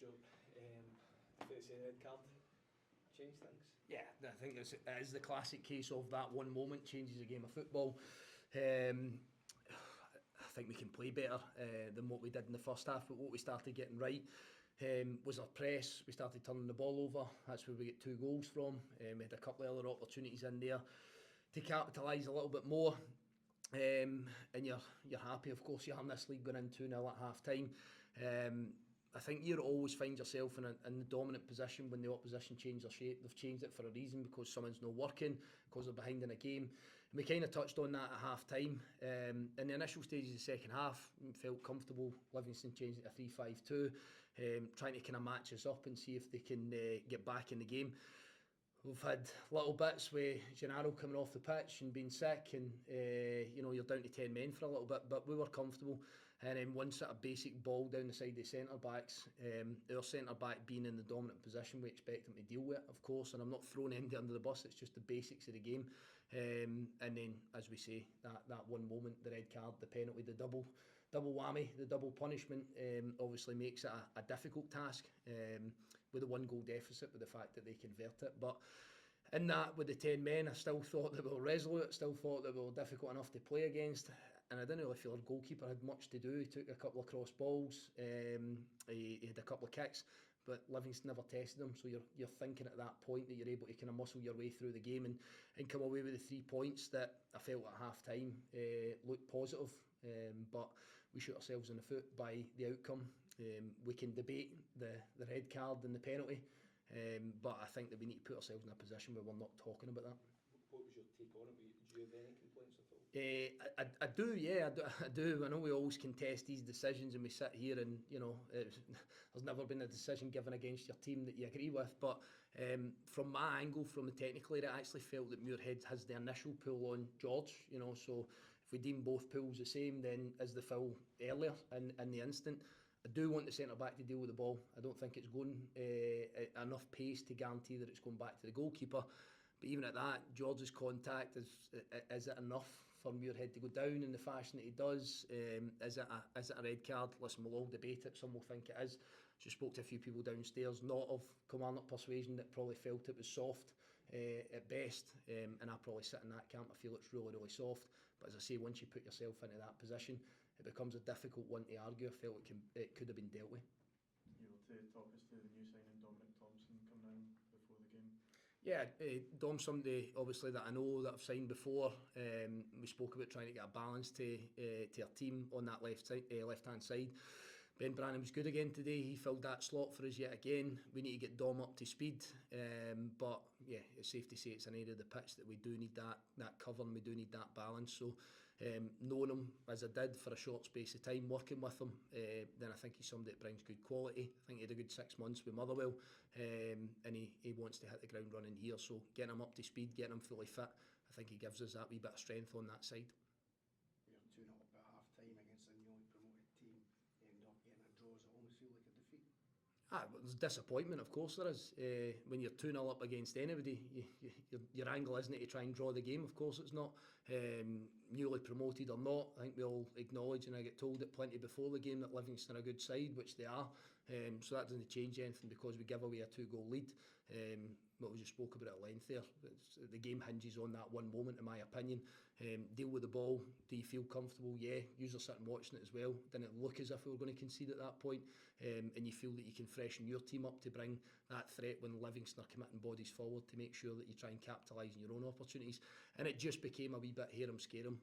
Stuart, the red card change things? Yeah, I think it is the classic case of that one moment changes a game of football. I think we can play better than what we did in the first half, but what we started getting right was our press. We started turning the ball over. That's where we get 2 goals from. We had a couple of other opportunities in there to capitalise a little bit more. And you're happy, of course, you're in this league going in 2-0 at half time. I think you always find yourself in the dominant position when the opposition change their shape. They've changed it for a reason, because someone's not working, because they're behind in a game. And we kind of touched on that at half time. In the initial stages of the second half, we felt comfortable. Livingston changed it to 3-5-2, trying to kind of match us up and see if they can get back in the game. We've had little bits with Gennaro coming off the pitch and being sick, and you're down to 10 men for a little bit, but we were comfortable. And then one sort of basic ball down the side of the centre backs, our centre back being in the dominant position, we expect him to deal with it, of course, and I'm not throwing anybody under the bus, it's just the basics of the game. And then, as we say, that one moment, the red card, the penalty, the double whammy, the double punishment, obviously makes it a difficult task with a 1-goal deficit, with the fact that they convert it. But in that, with the 10 men, I still thought that we were resolute, still thought that we were difficult enough to play against, and I didn't really feel our goalkeeper had much to do. He took a couple of cross balls, he had a couple of kicks, but Livingston never tested them, so you're thinking at that point that you're able to kind of muscle your way through the game and come away with the 3 points that I felt at half time looked positive. But we shoot ourselves in the foot by the outcome. We can debate the red card and the penalty, but I think that we need to put ourselves in a position where we're not talking about that. What was your take on it? Do you have any complaints at all? I do, yeah, I do. I know we always contest these decisions and we sit here and, there's never been a decision given against your team that you agree with, but from my angle, from the technical area, I actually felt that Muirhead has the initial pull on George, so if we deem both pulls the same, then is the foul earlier in the instant. I do want the centre-back to deal with the ball. I don't think it's going enough pace to guarantee that it's going back to the goalkeeper. But even at that, George's contact, is it enough for Muirhead to go down in the fashion that he does? Is it a red card? Listen, we'll all debate it. Some will think it is. Just spoke to a few people downstairs, not of Kilmarnock persuasion, that probably felt it was soft at best. And I probably sit in that camp. I feel it's really, really soft. But as I say, once you put yourself into that position, it becomes a difficult one to argue. I felt it could have been dealt with. You able to talk us through the new signing, Dominic Thompson, coming in before the game? Yeah, Dom's somebody obviously that I know that I've signed before. We spoke about trying to get a balance to our team on that left-hand side. Ben Brannan was good again today. He filled that slot for us yet again. We need to get Dom up to speed. But yeah, it's safe to say it's an area of the pitch that we do need that cover, and we do need that balance. So knowing him as I did for a short space of time, working with him, then I think he's somebody that brings good quality. I think he had a good 6 months with Motherwell, and he wants to hit the ground running here. So getting him up to speed, getting him fully fit, I think he gives us that wee bit of strength on that side. You're 2-0 up at half time against a newly promoted team. You end up getting a draw. Does it almost feel like a defeat? There's disappointment, of course there is. When you're 2-0 up against anybody, your angle isn't it to try and draw the game, of course it's not. Newly promoted or not, I think we all acknowledge, and I get told it plenty before the game, that Livingston are a good side, which they are. So that doesn't change anything because we give away a 2-goal lead. What we just spoke about at length there, the game hinges on that one moment, in my opinion. Deal with the ball. Do you feel comfortable? Yeah. Usually sitting watching it as well. Didn't it look as if we were going to concede at that point? And you feel that you can freshen your team up to bring that threat when Livingston are committing bodies forward, to make sure that you try and capitalise on your own opportunities. And it just became a wee bit hear 'em scare 'em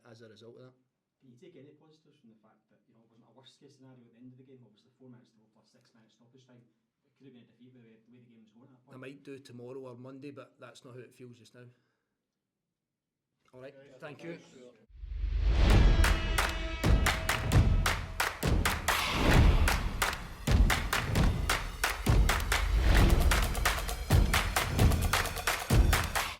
as a result of that. Can you take any positives from the fact that it wasn't a worst case scenario at the end of the game? Obviously 4 minutes to go plus 6 minutes stoppage time. It could have been a defeat with the way the game was going at that point. I might do tomorrow or Monday, but that's not how it feels just now. All right, thank you.